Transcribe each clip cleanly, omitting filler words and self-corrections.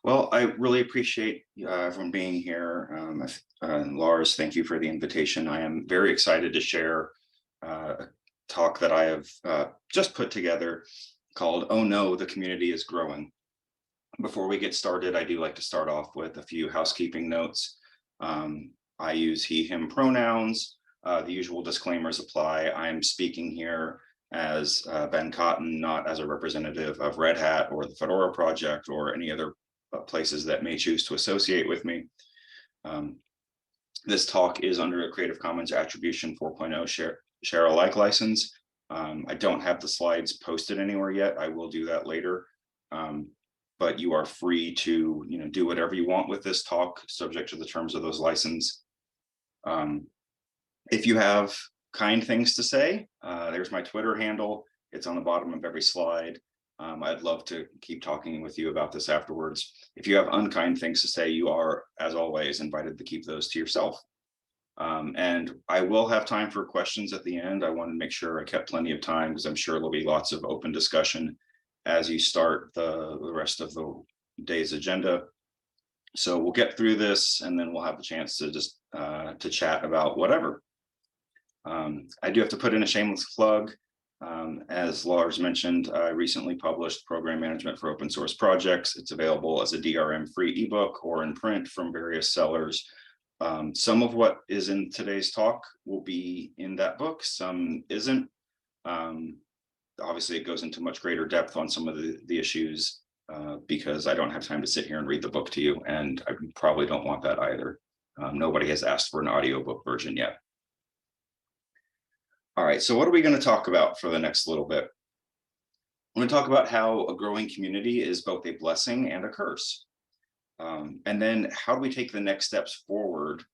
Well, I really appreciate everyone being here. And Lars, thank you for the invitation. I am very excited to share a talk that I have just put together called "Oh No, the Community is Growing." Before we get started, I do like to start off with a few housekeeping notes. I use he, him pronouns. The usual disclaimers apply. I'm speaking here as Ben Cotton, not as a representative of Red Hat or the Fedora project or any other places that may choose to associate with me. Um, this talk is under a Creative Commons Attribution 4.0 share alike license. I don't have the slides posted anywhere yet. I will do that later. But you are free to do whatever you want with this talk, subject to the terms of those license. If you have kind things to say, there's my Twitter handle. It's on the bottom of every slide. I'd love to keep talking with you about this afterwards. If you have unkind things to say, you are, as always, invited to keep those to yourself. And I will have time for questions at the end. I want to make sure I kept plenty of time because I'm sure there'll be lots of open discussion as you start the rest of the day's agenda. So we'll get through this and then we'll have the chance to just to chat about whatever. I do have to put in a shameless plug. As Lars mentioned, I recently published Program Management for Open Source Projects. It's available as a DRM-free ebook or in print from various sellers. Some of what is in today's talk will be in that book, some isn't. Obviously, it goes into much greater depth on some of the issues because I don't have time to sit here and read the book to you, and I probably don't want that either. Nobody has asked for an audiobook version yet. All right, so what are we going to talk about for the next little bit? I'm going to talk about how a growing community is both a blessing and a curse. And then how do we take the next steps forward?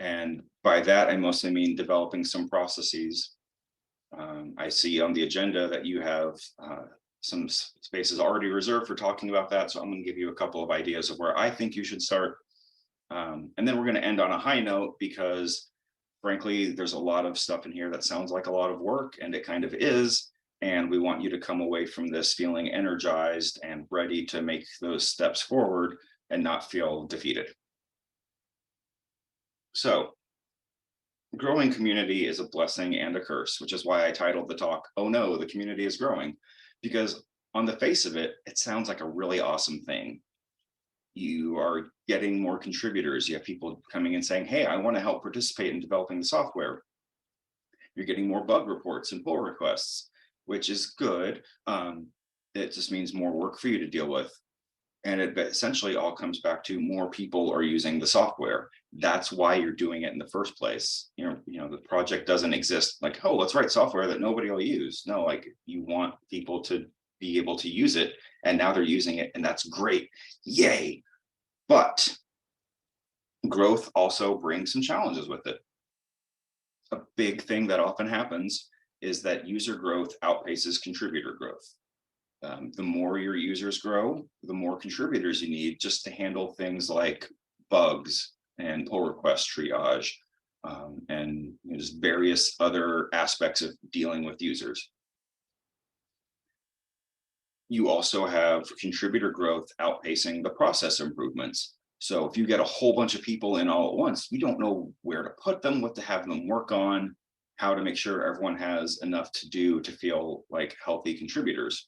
And by that, I mostly mean developing some processes. I see on the agenda that you have some spaces already reserved for talking about that. So I'm going to give you a couple of ideas of where I think you should start. And then we're going to end on a high note because frankly, there's a lot of stuff in here that sounds like a lot of work, and it kind of is. And we want you to come away from this feeling energized and ready to make those steps forward and not feel defeated. So, growing community is a blessing and a curse, which is why I titled the talk, "Oh No, the Community is Growing," because on the face of it, it sounds like a really awesome thing. You are getting more contributors. You have people coming and saying, hey, I want to help participate in developing the software. You're getting more bug reports and pull requests, which is good. It just means more work for you to deal with. And it essentially all comes back to more people are using the software. That's why you're doing it in the first place. The project doesn't exist like, oh, let's write software that nobody will use. No, like you want people to be able to use it, and now they're using it, and that's great. Yay. But growth also brings some challenges with it. A big thing that often happens is that user growth outpaces contributor growth. The more your users grow, the more contributors you need just to handle things like bugs and pull request triage and just various other aspects of dealing with users. You also have contributor growth outpacing the process improvements. So if you get a whole bunch of people in all at once, you don't know where to put them, what to have them work on, how to make sure everyone has enough to do to feel like healthy contributors.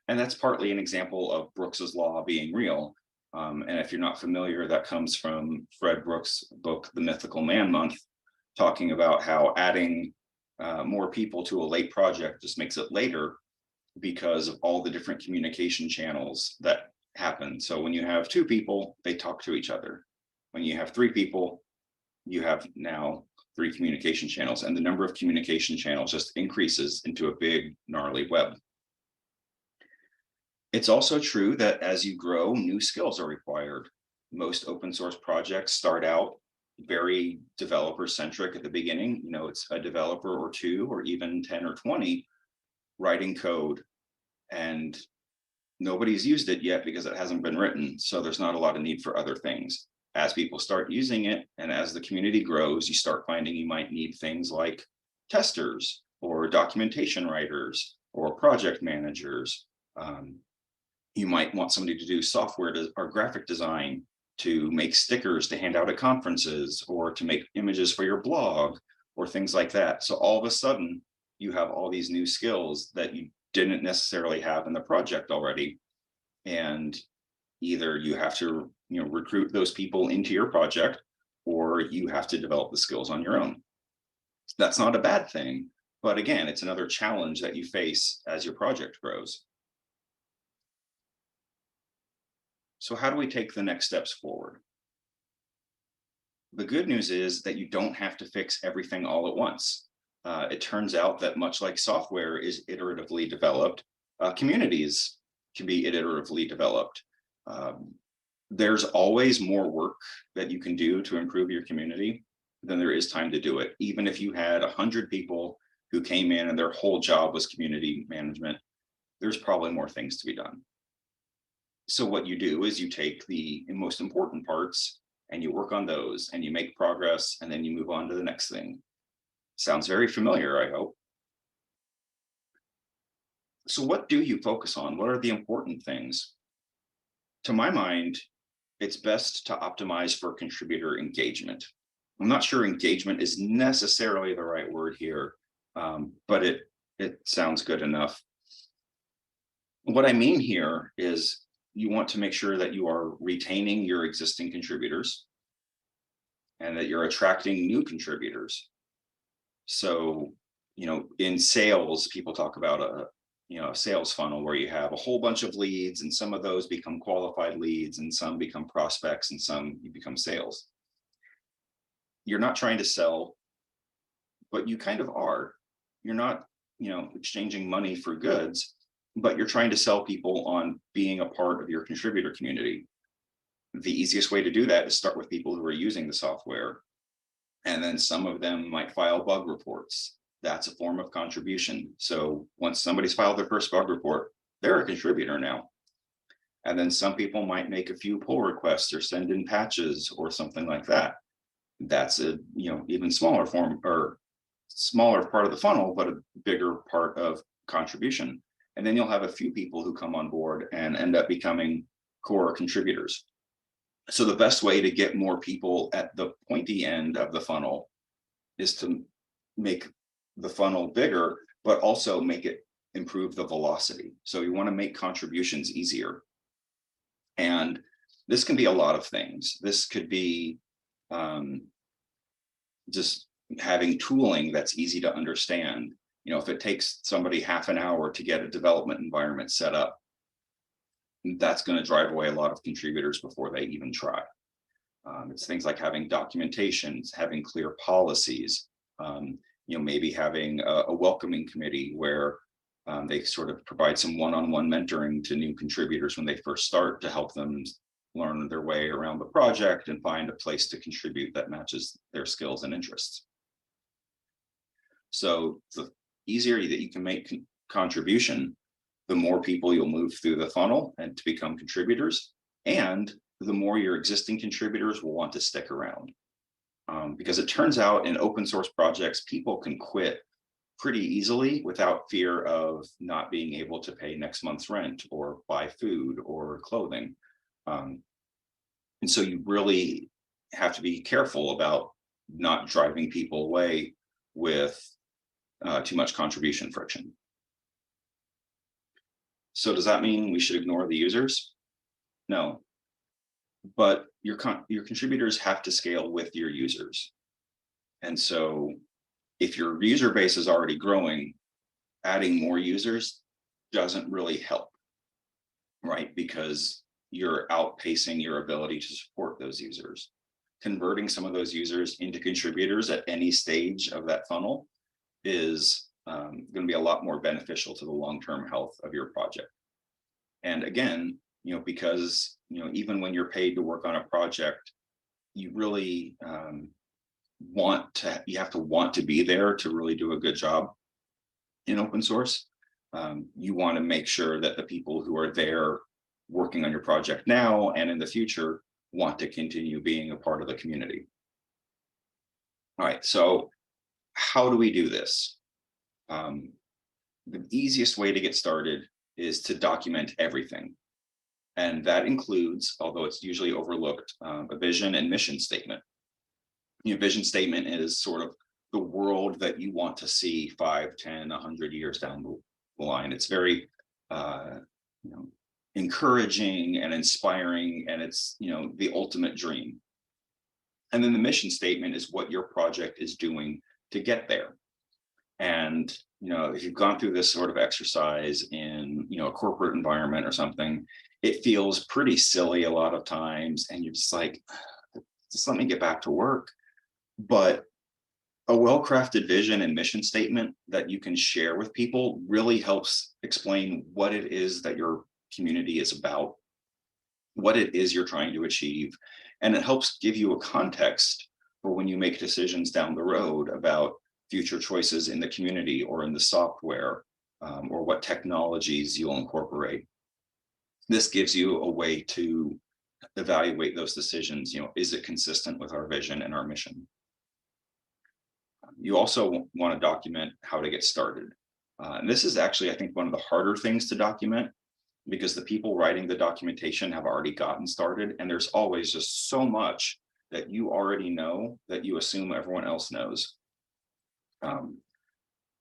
And that's partly an example of Brooks's law being real. And if you're not familiar, that comes from Fred Brooks' book, The Mythical Man Month, talking about how adding more people to a late project just makes it later because of all the different communication channels that happen. So when you have 2 people, they talk to each other. When you have 3 people, you have now 3 communication channels, and the number of communication channels just increases into a big, gnarly web. It's also true that as you grow, new skills are required. Most open source projects start out very developer-centric at the beginning. It's a developer or 2 or even 10 or 20 writing code, and nobody's used it yet because it hasn't been written. So there's not a lot of need for other things. As people start using it and as the community grows, you start finding you might need things like testers or documentation writers or project managers. You might want somebody to do software or graphic design, to make stickers to hand out at conferences, or to make images for your blog, or things like that. So all of a sudden, you have all these new skills that you didn't necessarily have in the project already. And either you have to, recruit those people into your project, or you have to develop the skills on your own. That's not a bad thing, but again, it's another challenge that you face as your project grows. So how do we take the next steps forward? The good news is that you don't have to fix everything all at once. It turns out that much like software is iteratively developed, communities can be iteratively developed. Um, there's always more work that you can do to improve your community than there is time to do it. Even if you had 100 people who came in and their whole job was community management, there's probably more things to be done. So what you do is you take the most important parts and you work on those and you make progress, and then you move on to the next thing. Sounds very familiar, I hope. So what do you focus on? What are the important things? To my mind, it's best to optimize for contributor engagement. I'm not sure engagement is necessarily the right word here, but it sounds good enough. What I mean here is you want to make sure that you are retaining your existing contributors and that you're attracting new contributors. So, in sales, people talk about a sales funnel where you have a whole bunch of leads, and some of those become qualified leads, and some become prospects, and some you become sales. You're not trying to sell, but you kind of are. You're not, exchanging money for goods, but you're trying to sell people on being a part of your contributor community. The easiest way to do that is start with people who are using the software. And then some of them might file bug reports. That's a form of contribution. So once somebody's filed their first bug report, they're a contributor now. And then some people might make a few pull requests or send in patches or something like that. That's a even smaller form or smaller part of the funnel, but a bigger part of contribution. And then you'll have a few people who come on board and end up becoming core contributors. So the best way to get more people at the pointy end of the funnel is to make the funnel bigger, but also make it improve the velocity. So you want to make contributions easier. And this can be a lot of things. This could be just having tooling that's easy to understand. If it takes somebody half an hour to get a development environment set up, that's going to drive away a lot of contributors before they even try. It's things like having documentations, having clear policies, maybe having a welcoming committee where they sort of provide some one-on-one mentoring to new contributors when they first start to help them learn their way around the project and find a place to contribute that matches their skills and interests. So the easier that you can make contribution, the more people you'll move through the funnel and to become contributors, and the more your existing contributors will want to stick around. Because it turns out in open source projects, people can quit pretty easily without fear of not being able to pay next month's rent or buy food or clothing. And so you really have to be careful about not driving people away with too much contribution friction. So does that mean we should ignore the users? No, but your contributors have to scale with your users. And so if your user base is already growing, adding more users doesn't really help, right? Because you're outpacing your ability to support those users. Converting some of those users into contributors at any stage of that funnel is going to be a lot more beneficial to the long-term health of your project. And again, because even when you're paid to work on a project, you really you have to want to be there to really do a good job in open source. You want to make sure that the people who are there working on your project now and in the future want to continue being a part of the community. All right, so how do we do this? The easiest way to get started is to document everything. And that includes, although it's usually overlooked, a vision and mission statement. Your vision statement is sort of the world that you want to see 5, 10, 100 years down the line. It's very you know, encouraging and inspiring, and it's, the ultimate dream. And then the mission statement is what your project is doing to get there. And if you've gone through this sort of exercise in a corporate environment or something, it feels pretty silly a lot of times, and you're just like, just let me get back to work. But a well-crafted vision and mission statement that you can share with people really helps explain what it is that your community is about, what it is you're trying to achieve, and it helps give you a context for when you make decisions down the road about future choices in the community or in the software, or what technologies you'll incorporate. This gives you a way to evaluate those decisions. Is it consistent with our vision and our mission? You also want to document how to get started. And this is actually, I think, one of the harder things to document, because the people writing the documentation have already gotten started, and there's always just so much that you already know that you assume everyone else knows.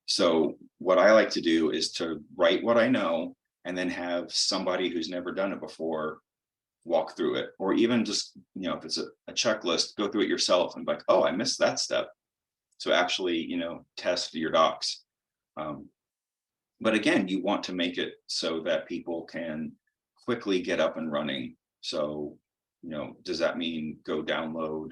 So what I like to do is to write what I know and then have somebody who's never done it before walk through it, or even just, if it's a checklist, go through it yourself and be like, oh, I missed that step. So actually, test your docs. But again, you want to make it so that people can quickly get up and running. So, does that mean go download,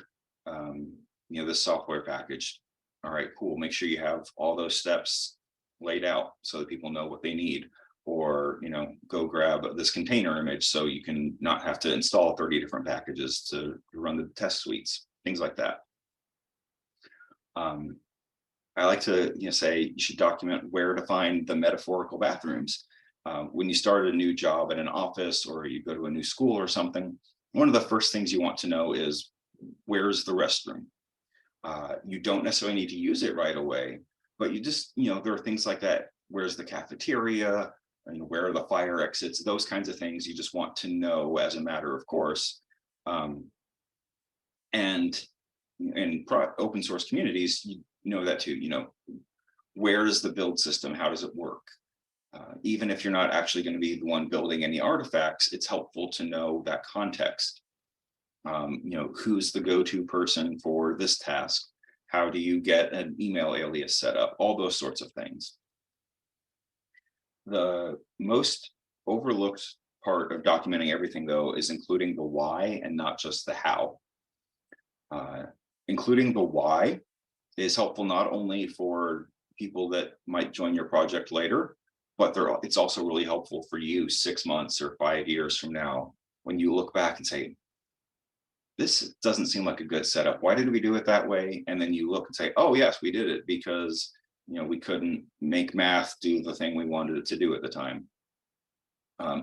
this software package? All right, cool. Make sure you have all those steps laid out so that people know what they need. Or, go grab this container image so you can not have to install 30 different packages to run the test suites, things like that. I like to say you should document where to find the metaphorical bathrooms. When you start a new job in an office or you go to a new school or something, one of the first things you want to know is, where's the restroom? You don't necessarily need to use it right away, but you just, there are things like that. Where's the cafeteria? Where are the fire exits? Those kinds of things you just want to know as a matter of course. And in open source communities, you know that too. Where is the build system? How does it work? Even if you're not actually going to be the one building any artifacts, it's helpful to know that context. Who's the go-to person for this task? How do you get an email alias set up? All those sorts of things. The most overlooked part of documenting everything, though, is including the why and not just the how. Including the why is helpful not only for people that might join your project later, but it's also really helpful for you 6 months or 5 years from now when you look back and say, this doesn't seem like a good setup. Why did we do it that way? And then you look and say, oh, yes, we did it because we couldn't make math do the thing we wanted it to do at the time.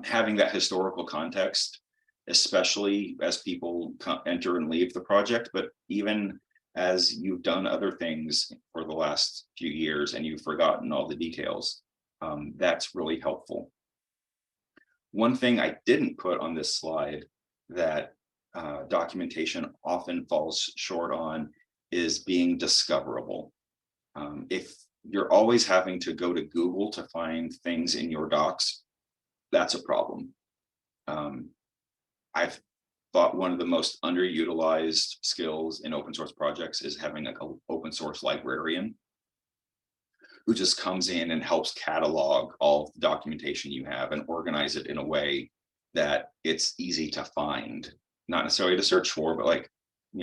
Having that historical context, especially as people enter and leave the project, but even as you've done other things for the last few years and you've forgotten all the details, that's really helpful. One thing I didn't put on this slide that documentation often falls short on is being discoverable. If you're always having to go to Google to find things in your docs, that's a problem. I've thought one of the most underutilized skills in open source projects is having an open source librarian who just comes in and helps catalog all the documentation you have and organize it in a way that it's easy to find, not necessarily to search for, but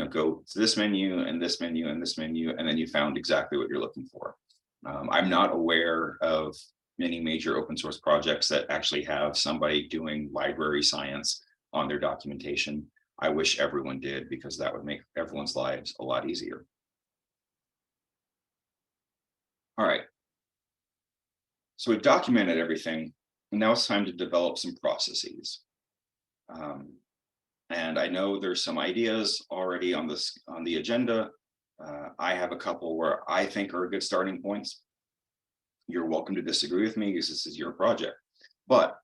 go to this menu and this menu and this menu, and then you found exactly what you're looking for. I'm not aware of many major open source projects that actually have somebody doing library science on their documentation. I wish everyone did, because that would make everyone's lives a lot easier. All right. So we've documented everything, and now it's time to develop some processes. And I know there's some ideas already on the agenda. I have a couple where I think are good starting points. You're welcome to disagree with me because this is your project. But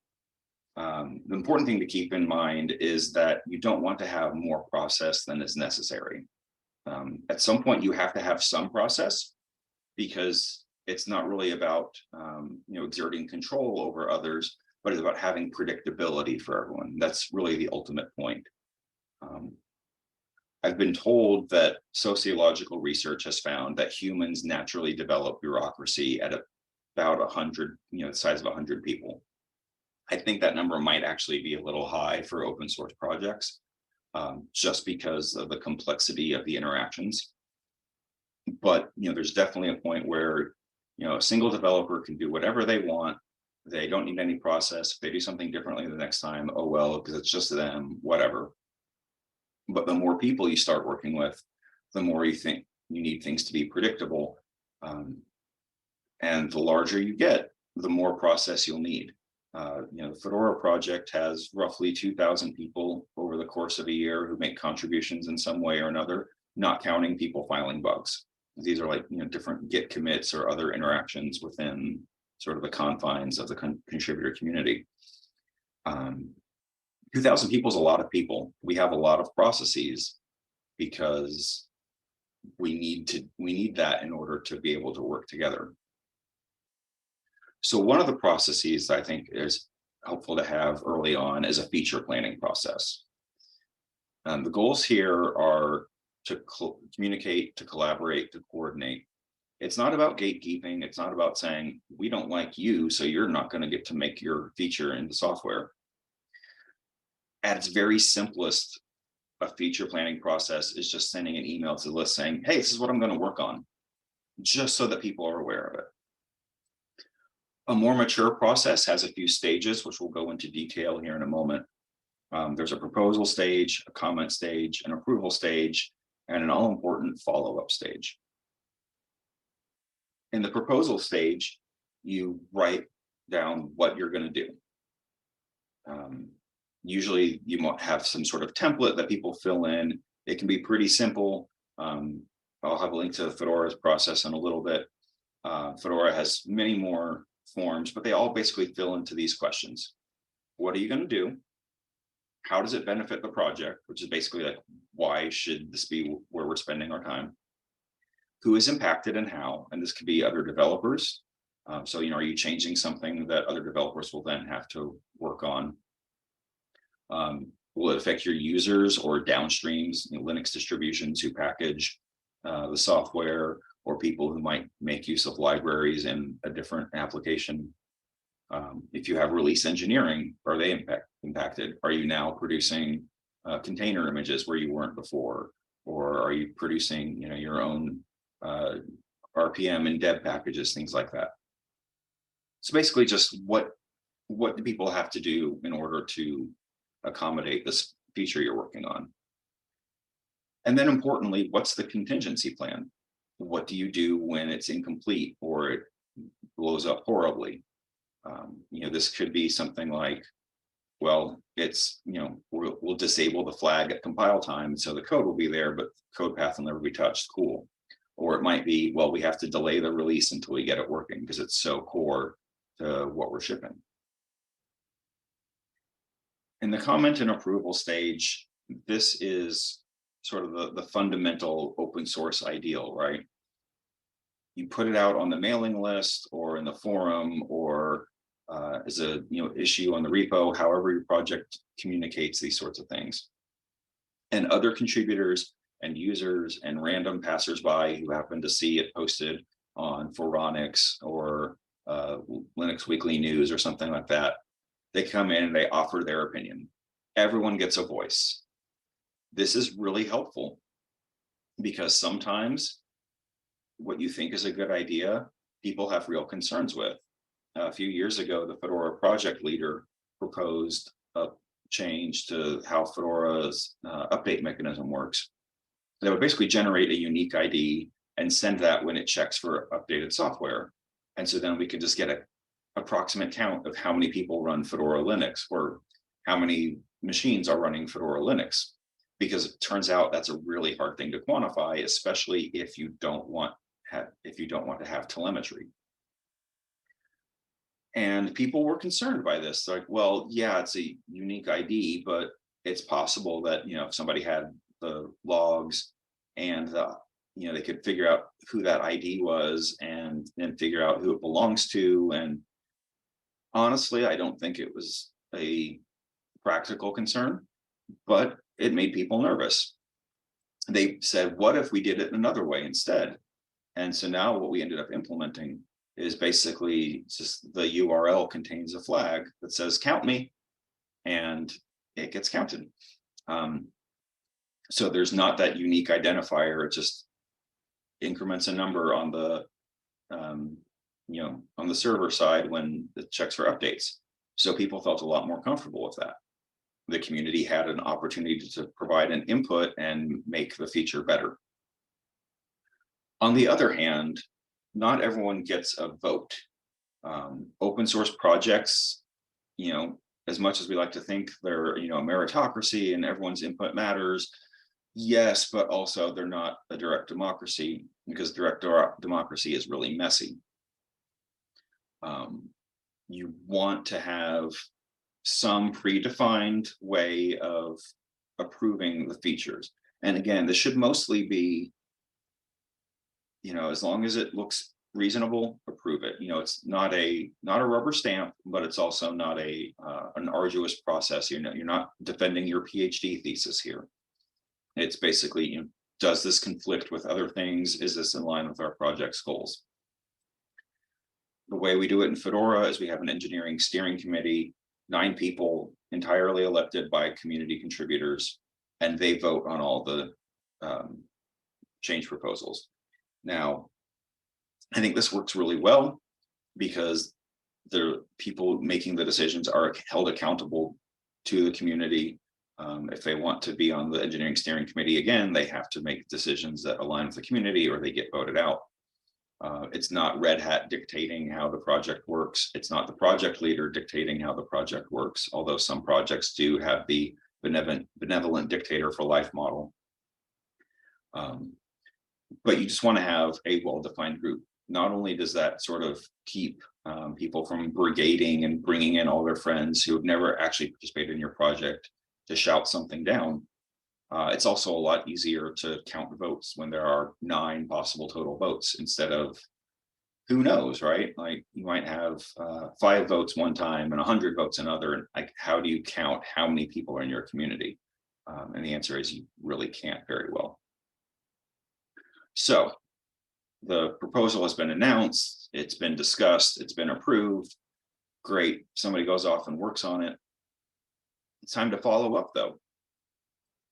The important thing to keep in mind is that you don't want to have more process than is necessary. At some point, you have to have some process because it's not really about exerting control over others, but it's about having predictability for everyone. That's really the ultimate point. Um, I've been told that sociological research has found that humans naturally develop bureaucracy at about 100, the size of 100 people. I think that number might actually be a little high for open source projects, just because of the complexity of the interactions. But there's definitely a point where a single developer can do whatever they want. They don't need any process. If they do something differently the next time, oh well, because it's just them, whatever. But the more people you start working with, the more you think you need things to be predictable. And the larger you get, the more process you'll need. The Fedora project has roughly 2,000 people over the course of a year who make contributions in some way or another, not counting people filing bugs. These are like different Git commits or other interactions within sort of the confines of the contributor community. 2,000 people is a lot of people. We have a lot of processes because we need that in order to be able to work together. So one of the processes I think is helpful to have early on is a feature planning process. The goals here are to communicate, to collaborate, to coordinate. It's not about gatekeeping. It's not about saying, we don't like you, so you're not going to get to make your feature in the software. At its very simplest, a feature planning process is just sending an email to the list saying, hey, this is what I'm going to work on, just so that people are aware of it. A more mature process has a few stages, which we'll go into detail here in a moment. There's a proposal stage, a comment stage, an approval stage, and an all-important follow-up stage. In the proposal stage, you write down what you're going to do. Usually you might have some sort of template that people fill in. It can be pretty simple. I'll have a link to Fedora's process in a little bit. Fedora has many more forms, but they all basically fill into these questions. What are you going to do? How does it benefit the project? Which is basically like, why should this be where we're spending our time? Who is impacted and how? And this could be other developers. So, are you changing something that other developers will then have to work on? Will it affect your users or downstreams, Linux distributions who package the software, or people who might make use of libraries in a different application? If you have release engineering, are they impacted? Are you now producing container images where you weren't before? Or are you producing your own RPM and deb packages, things like that? So basically just what do people have to do in order to accommodate this feature you're working on? And then importantly, what's the contingency plan? What do you do when it's incomplete or it blows up horribly? This could be something like, well, it's, we'll disable the flag at compile time, so the code will be there, but code path will never be touched. Cool. Or it might be, well, we have to delay the release until we get it working because it's so core to what we're shipping. In the comment and approval stage, this is sort of the fundamental open source ideal, right? You put it out on the mailing list or in the forum or as a issue on the repo, however your project communicates these sorts of things. And other contributors and users and random passersby who happen to see it posted on Foronix or Linux Weekly News or something like that, they come in and they offer their opinion. Everyone gets a voice. This is really helpful because sometimes what you think is a good idea, people have real concerns with. A few years ago, the Fedora project leader proposed a change to how Fedora's update mechanism works. That would basically generate a unique ID and send that when it checks for updated software. And so then we could just get an approximate count of how many people run Fedora Linux or how many machines are running Fedora Linux. Because it turns out that's a really hard thing to quantify, especially if you don't want to have telemetry. And people were concerned by this. Like, well, yeah, it's a unique ID, but it's possible that, if somebody had the logs and they could figure out who that ID was and then figure out who it belongs to. And honestly, I don't think it was a practical concern, but it made people nervous. They said, what if we did it another way instead? And so now what we ended up implementing is basically just the URL contains a flag that says count me, and it gets counted. So there's not that unique identifier. It just increments a number on the on the server side when it checks for updates. So people felt a lot more comfortable with that. The community had an opportunity to provide an input and make the feature better. On the other hand, not everyone gets a vote. Open source projects, as much as we like to think they're, a meritocracy and everyone's input matters, yes, but also they're not a direct democracy, because direct democracy is really messy. You want to have some predefined way of approving the features. And again, this should mostly be, as long as it looks reasonable, approve it. It's not a rubber stamp, but it's also not an arduous process. You're not defending your PhD thesis here. It's basically, does this conflict with other things? Is this in line with our project's goals? The way we do it in Fedora is we have an engineering steering committee, 9 people entirely elected by community contributors, and they vote on all the change proposals. Now, I think this works really well because the people making the decisions are held accountable to the community. If they want to be on the engineering steering committee again, they have to make decisions that align with the community or they get voted out. It's not Red Hat dictating how the project works. It's not the project leader dictating how the project works, although some projects do have the benevolent dictator for life model. But you just want to have a well-defined group. Not only does that sort of keep people from brigading and bringing in all their friends who have never actually participated in your project to shout something down, it's also a lot easier to count votes when there are 9 possible total votes instead of, who knows, right? Like you might have 5 votes one time and 100 votes another. And like, how do you count how many people are in your community? And the answer is you really can't very well. So the proposal has been announced, it's been discussed, it's been approved. Great, somebody goes off and works on it. It's time to follow up though.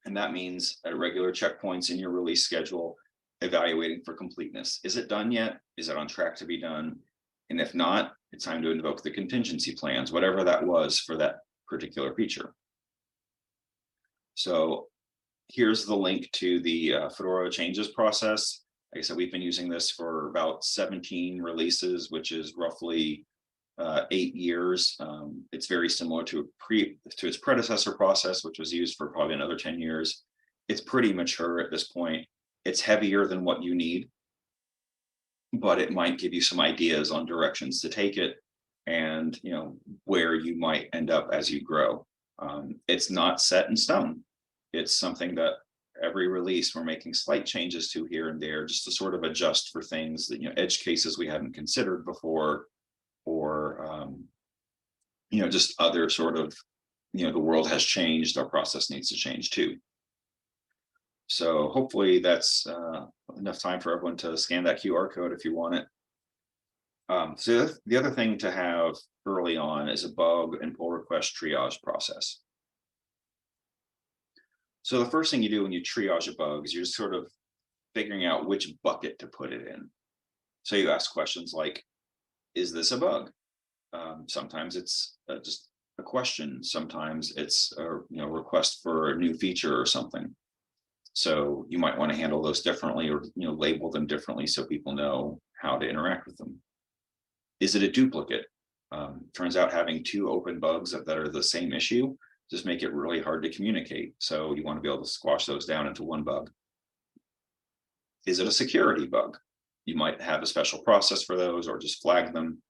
And that means at regular checkpoints in your release schedule, evaluating for completeness. Is it done yet? Is it on track to be done? And if not, it's time to invoke the contingency plans, whatever that was for that particular feature. So here's the link to the Fedora Changes process. Like I said, we've been using this for about 17 releases, which is roughly 8 years. It's very similar to its predecessor process, which was used for probably another 10 years. It's pretty mature at this point. It's heavier than what you need, but it might give you some ideas on directions to take it and where you might end up as you grow. It's not set in stone. It's something that every release we're making slight changes to here and there, just to sort of adjust for things that edge cases we hadn't considered before, or just other sort of the world has changed, our process needs to change too. So hopefully that's enough time for everyone to scan that QR code if you want it. So the other thing to have early on is a bug and pull request triage process. So the first thing you do when you triage a bug is you're just sort of figuring out which bucket to put it in. So you ask questions like, is this a bug? Sometimes it's just a question. Sometimes it's a request for a new feature or something. So you might want to handle those differently, or label them differently so people know how to interact with them. Is it a duplicate? Turns out having 2 open bugs that are the same issue just make it really hard to communicate. So you want to be able to squash those down into one bug. Is it a security bug? You might have a special process for those or just flag them.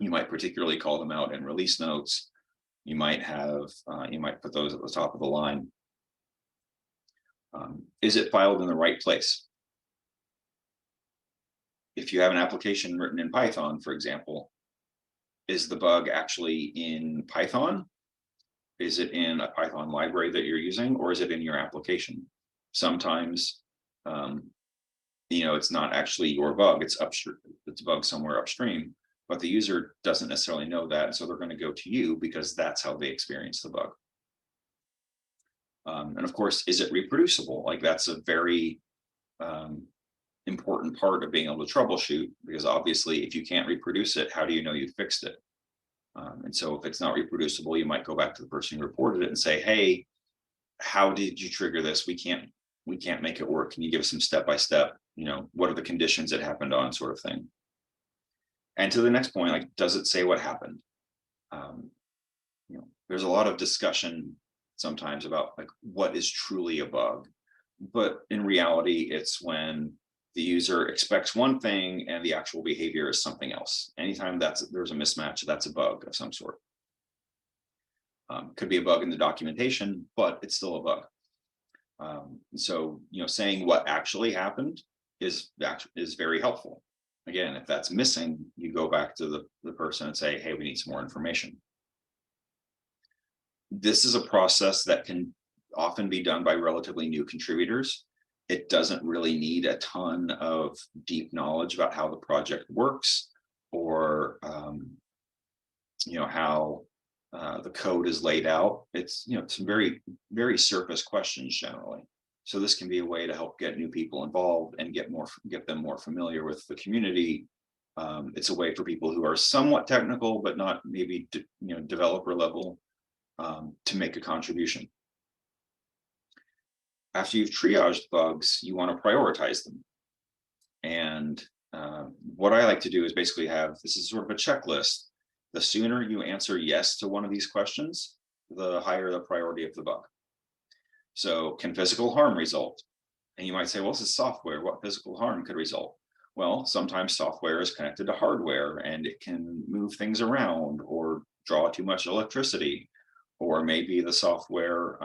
You might particularly call them out in release notes. You might put those at the top of the line. Is it filed in the right place? If you have an application written in Python, for example, is the bug actually in Python? Is it in a Python library that you're using, or is it in your application? Sometimes, it's not actually your bug, it's upstream, it's a bug somewhere upstream, but the user doesn't necessarily know that. So they're going to go to you because that's how they experience the bug. And of course, is it reproducible? Like that's a very important part of being able to troubleshoot, because obviously if you can't reproduce it, how do you know you fixed it? And so if it's not reproducible, you might go back to the person who reported it and say, hey, how did you trigger this? We can't make it work. Can you give us some step-by-step, what are the conditions it happened on, sort of thing? And to the next point, like, does it say what happened? There's a lot of discussion sometimes about like what is truly a bug, but in reality, it's when the user expects one thing and the actual behavior is something else. Anytime there's a mismatch, that's a bug of some sort. Could be a bug in the documentation, but it's still a bug. So saying what actually happened is very helpful. Again, if that's missing, you go back to the person and say, hey, we need some more information. This is a process that can often be done by relatively new contributors. It doesn't really need a ton of deep knowledge about how the project works, or how the code is laid out. It's some very, very surface questions generally. So this can be a way to help get new people involved and get them more familiar with the community. It's a way for people who are somewhat technical but not maybe developer level to make a contribution. After you've triaged bugs, you want to prioritize them. And what I like to do is basically this is sort of a checklist. The sooner you answer yes to one of these questions, the higher the priority of the bug. So can physical harm result? And you might say, well, this is software. What physical harm could result? Well, sometimes software is connected to hardware and it can move things around or draw too much electricity. Or maybe the software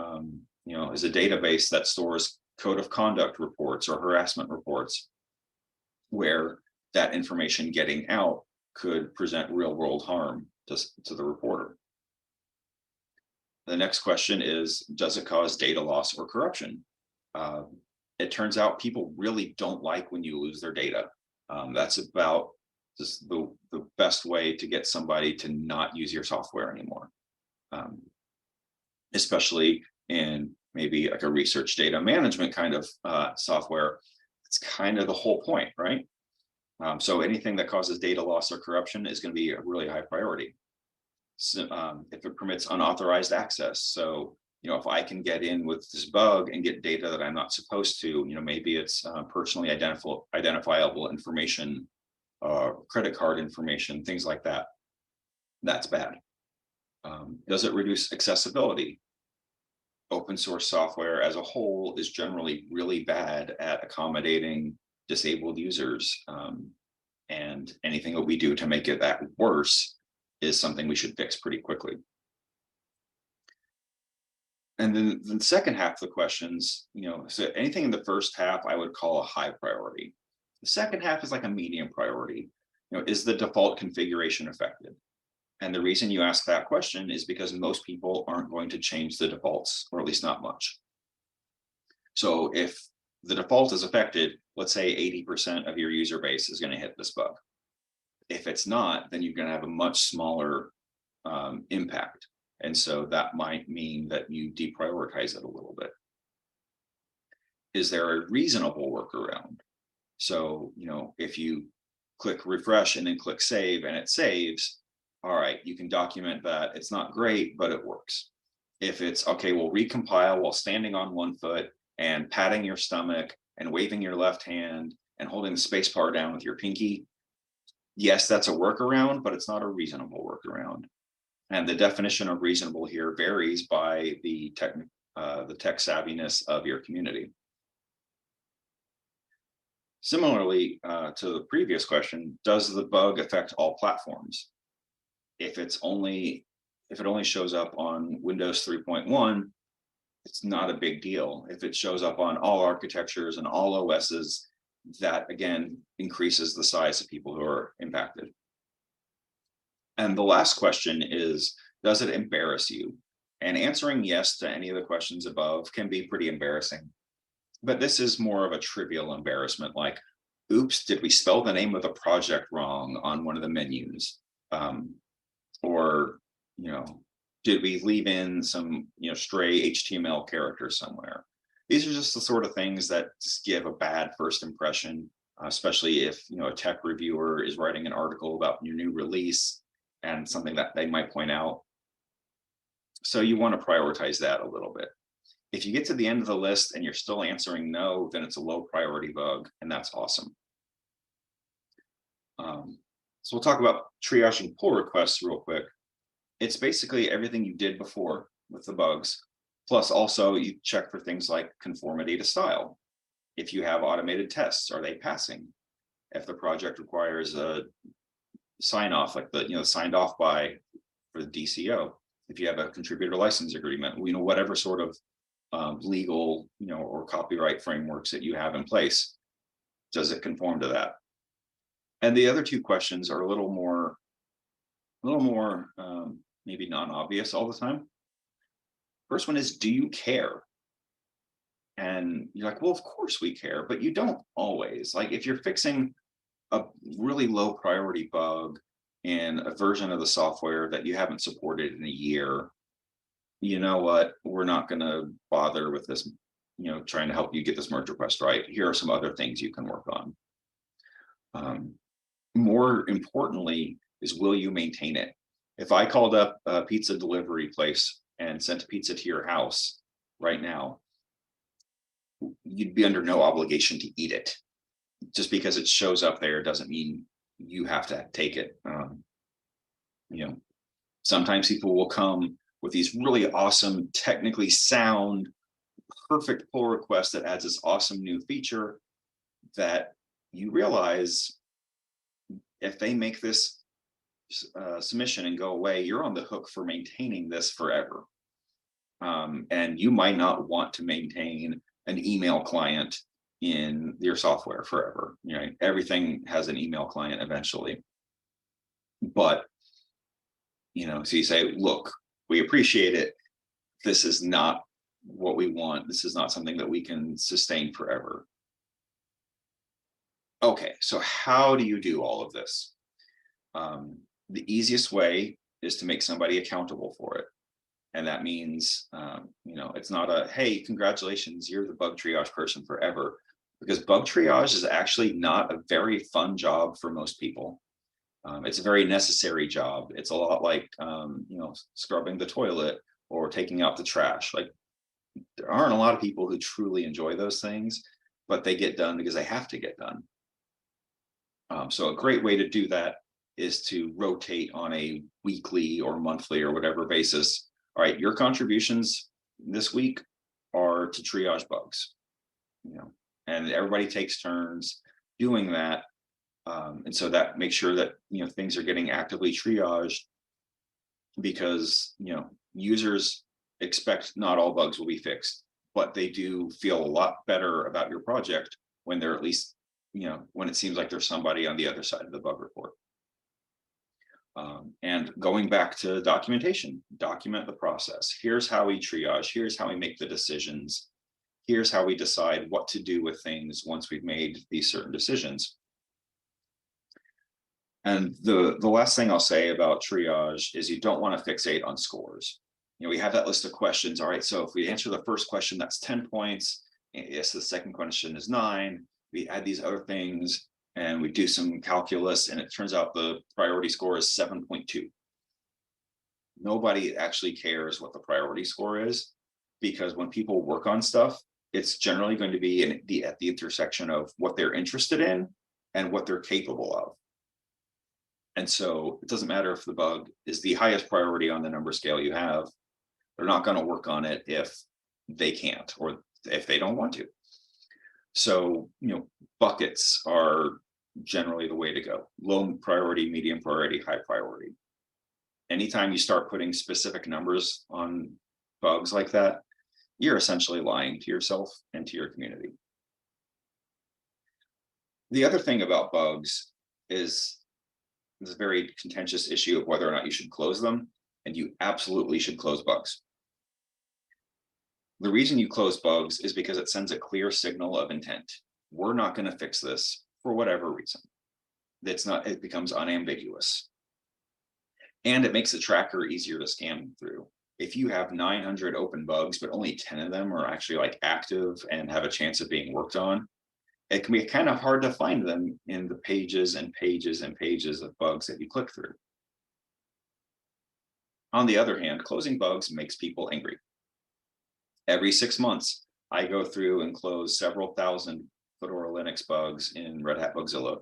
is a database that stores code of conduct reports or harassment reports, where that information getting out could present real world harm to the reporter. The next question is, does it cause data loss or corruption? It turns out people really don't like when you lose their data. That's about just the best way to get somebody to not use your software anymore. Especially in maybe like a research data management kind of software. It's kind of the whole point, right? So anything that causes data loss or corruption is going to be a really high priority. So, if it permits unauthorized access. So, if I can get in with this bug and get data that I'm not supposed to, maybe it's personally identifiable information, credit card information, things like that. That's bad. Does it reduce accessibility? Open source software as a whole is generally really bad at accommodating disabled users. And anything that we do to make it that worse is something we should fix pretty quickly. And then the second half of the questions, so anything in the first half I would call a high priority. The second half is like a medium priority. Is the default configuration affected? And the reason you ask that question is because most people aren't going to change the defaults, or at least not much. So if the default is affected, let's say 80% of your user base is going to hit this bug. If it's not, then you're going to have a much smaller impact. And so that might mean that you deprioritize it a little bit. Is there a reasonable workaround? So, if you click refresh and then click save and it saves, all right, you can document that it's not great, but it works. If it's okay, we'll recompile while standing on one foot and patting your stomach and waving your left hand and holding the space bar down with your pinky. Yes, that's a workaround, but it's not a reasonable workaround. And the definition of reasonable here varies by the tech savviness of your community. Similarly to the previous question, does the bug affect all platforms? If it only shows up on Windows 3.1, it's not a big deal. If it shows up on all architectures and all OSs, that again increases the size of people who are impacted. And the last question is, does it embarrass you? And answering yes to any of the questions above can be pretty embarrassing. But this is more of a trivial embarrassment, like, oops, did we spell the name of the project wrong on one of the menus? Or, you know, did we leave in some, stray HTML character somewhere? These are just the sort of things that just give a bad first impression, especially if, a tech reviewer is writing an article about your new release and something that they might point out. So you want to prioritize that a little bit. If you get to the end of the list and you're still answering no, then it's a low priority bug, and that's awesome. So we'll talk about triaging pull requests real quick. It's basically everything you did before with the bugs, plus also you check for things like conformity to style. If you have automated tests, are they passing? If the project requires a sign off, like the signed off by for the DCO, if you have a contributor license agreement, whatever sort of legal, or copyright frameworks that you have in place, does it conform to that? And the other two questions are a little more maybe non-obvious all the time. First one is, do you care? And you're like, well, of course we care, but you don't always. Like, if you're fixing a really low priority bug in a version of the software that you haven't supported in a year, you know what, we're not going to bother with this, trying to help you get this merge request right. Here are some other things you can work on. More importantly is, will you maintain it? If I called up a pizza delivery place and sent pizza to your house right now, you'd be under no obligation to eat it. Just because it shows up there doesn't mean you have to take it. Sometimes people will come with these really awesome, technically sound, perfect pull request that adds this awesome new feature that you realize, if they make this submission and go away, you're on the hook for maintaining this forever. And you might not want to maintain an email client in your software forever. Everything has an email client eventually. But, so you say, look, we appreciate it. This is not what we want. This is not something that we can sustain forever. Okay, so how do you do all of this? The easiest way is to make somebody accountable for it. And that means, it's not a, hey, congratulations, you're the bug triage person forever. Because bug triage is actually not a very fun job for most people. It's a very necessary job. It's a lot like, scrubbing the toilet or taking out the trash. Like, there aren't a lot of people who truly enjoy those things, but they get done because they have to get done. So a great way to do that is to rotate on a weekly or monthly or whatever basis. All right, your contributions this week are to triage bugs, and everybody takes turns doing that. And so that makes sure that, things are getting actively triaged, because, users expect not all bugs will be fixed, but they do feel a lot better about your project when they're at least, when it seems like there's somebody on the other side of the bug report. And going back to documentation, document the process. Here's how we triage. Here's how we make the decisions. Here's how we decide what to do with things once we've made these certain decisions. And the last thing I'll say about triage is, you don't want to fixate on scores. We have that list of questions. All right, so if we answer the first question, that's 10 points. Yes, the second question is 9. We add these other things and we do some calculus, and it turns out the priority score is 7.2. Nobody actually cares what the priority score is, because when people work on stuff, it's generally going to be at the intersection of what they're interested in and what they're capable of. And so it doesn't matter if the bug is the highest priority on the number scale you have, they're not going to work on it if they can't, or if they don't want to. So, buckets are generally the way to go: low priority, medium priority, high priority. Anytime you start putting specific numbers on bugs like that, you're essentially lying to yourself and to your community. The other thing about bugs is this very contentious issue of whether or not you should close them, and you absolutely should close bugs. The reason you close bugs is because it sends a clear signal of intent. We're not going to fix this for whatever reason. It becomes unambiguous. And it makes the tracker easier to scan through. If you have 900 open bugs, but only 10 of them are actually like active and have a chance of being worked on, it can be kind of hard to find them in the pages and pages and pages of bugs that you click through. On the other hand, closing bugs makes people angry. Every 6 months, I go through and close several thousand Fedora Linux bugs in Red Hat Bugzilla.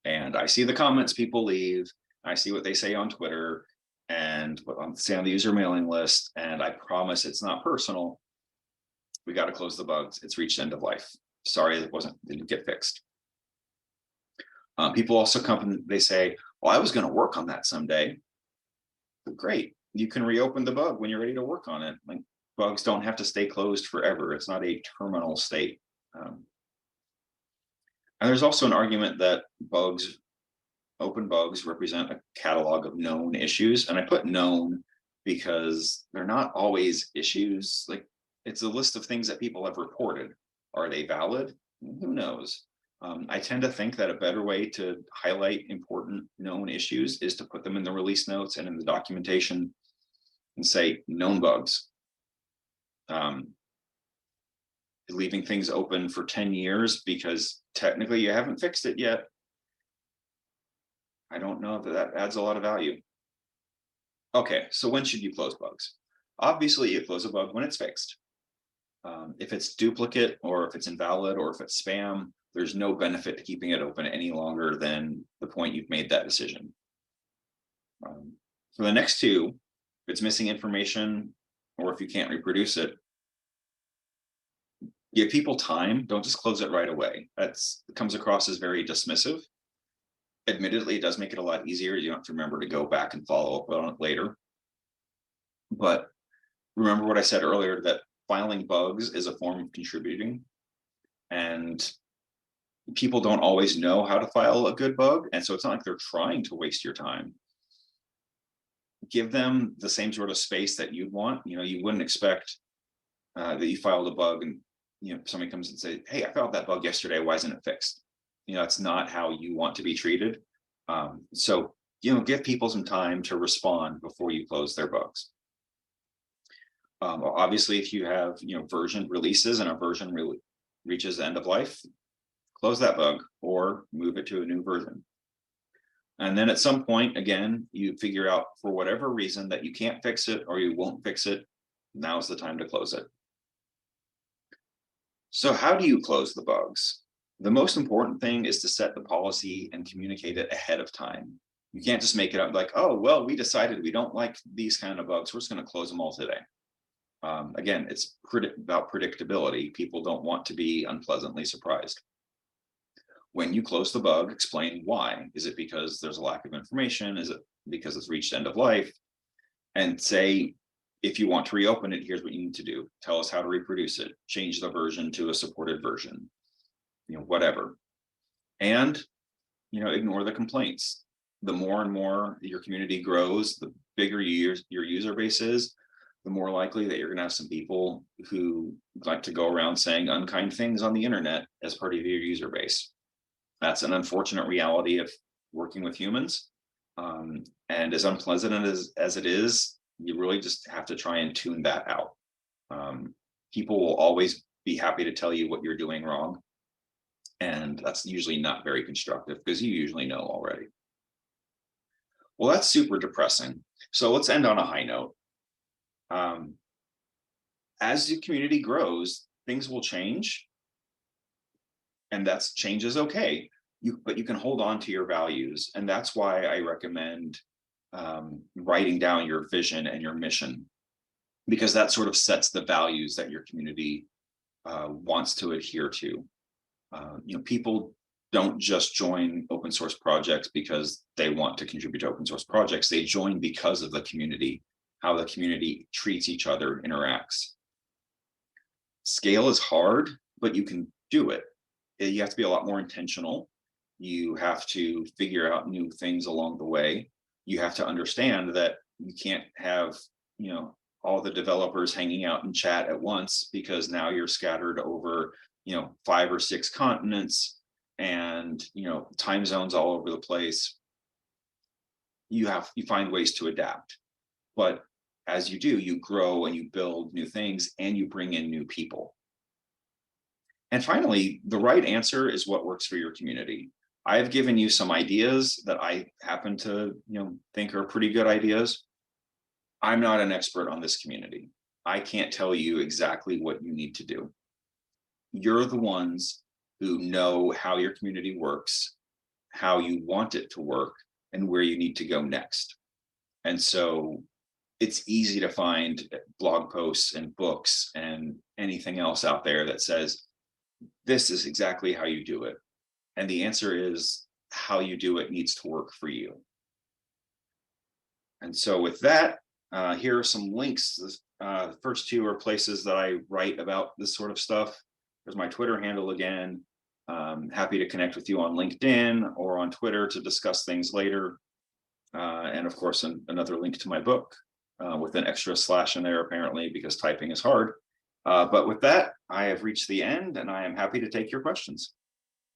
And I see the comments people leave, I see what they say on Twitter, and what they say on the user mailing list, and I promise it's not personal. We got to close the bugs. It's reached end of life. Sorry, it didn't get fixed. People also come and they say, well, I was going to work on that someday. Great. You can reopen the bug when you're ready to work on it. Like, bugs don't have to stay closed forever. It's not a terminal state. And there's also an argument that open bugs represent a catalog of known issues. And I put known because they're not always issues. Like, it's a list of things that people have reported. Are they valid? Who knows? I tend to think that a better way to highlight important known issues is to put them in the release notes and in the documentation and say known bugs. Leaving things open for 10 years because technically you haven't fixed it yet, I don't know that adds a lot of value. Okay, so when should you close bugs? Obviously, you close a bug when it's fixed. If it's duplicate or if it's invalid or if it's spam, there's no benefit to keeping it open any longer than the point you've made that decision. For the next two, if it's missing information or if you can't reproduce it, give people time. Don't just close it right away. It comes across as very dismissive. Admittedly, it does make it a lot easier. You don't have to remember to go back and follow up on it later. But remember what I said earlier, that filing bugs is a form of contributing. And people don't always know how to file a good bug. And so it's not like they're trying to waste your time. Give them the same sort of space that you'd want. You wouldn't expect that you filed a bug and somebody comes and say, hey, I filed that bug yesterday. Why isn't it fixed? It's not how you want to be treated. So give people some time to respond before you close their bugs. Obviously, if you have version releases and a version reaches the end of life, close that bug or move it to a new version. And then at some point, again, you figure out for whatever reason that you can't fix it or you won't fix it. Now's the time to close it. So how do you close the bugs? The most important thing is to set the policy and communicate it ahead of time. You can't just make it up like, oh, well, we decided we don't like these kind of bugs. We're just going to close them all today. Again, it's about predictability. People don't want to be unpleasantly surprised. When you close the bug, explain why. Is it because there's a lack of information? Is it because it's reached end of life? And say, if you want to reopen it, here's what you need to do. Tell us how to reproduce it. Change the version to a supported version. Whatever. And, ignore the complaints. The more and more your community grows, the bigger your user base is, the more likely that you're going to have some people who like to go around saying unkind things on the internet as part of your user base. That's an unfortunate reality of working with humans. And as unpleasant as it is, you really just have to try and tune that out. People will always be happy to tell you what you're doing wrong. And that's usually not very constructive because you usually know already. Well, that's super depressing. So let's end on a high note. As the community grows, things will change. And change is okay. But you can hold on to your values. And that's why I recommend writing down your vision and your mission, because that sort of sets the values that your community wants to adhere to. People don't just join open source projects because they want to contribute to open source projects. They join because of the community, how the community treats each other, interacts. Scale is hard, but you can do it. You have to be a lot more intentional. You have to figure out new things along the way. You have to understand that you can't have, all the developers hanging out in chat at once, because now you're scattered over, 5 or 6 continents, and time zones all over the place. You find ways to adapt, but as you do, you grow and you build new things and you bring in new people. And finally, the right answer is what works for your community. I've given you some ideas that I happen to, think are pretty good ideas. I'm not an expert on this community. I can't tell you exactly what you need to do. You're the ones who know how your community works, how you want it to work, and where you need to go next. And so it's easy to find blog posts and books and anything else out there that says, this is exactly how you do it. And the answer is, how you do it needs to work for you. And so with that, here are some links. The first 2 are places that I write about this sort of stuff. There's my Twitter handle again. Happy to connect with you on LinkedIn or on Twitter to discuss things later. And of course, another link to my book with an extra slash in there, apparently, because typing is hard. But with that, I have reached the end, and I am happy to take your questions.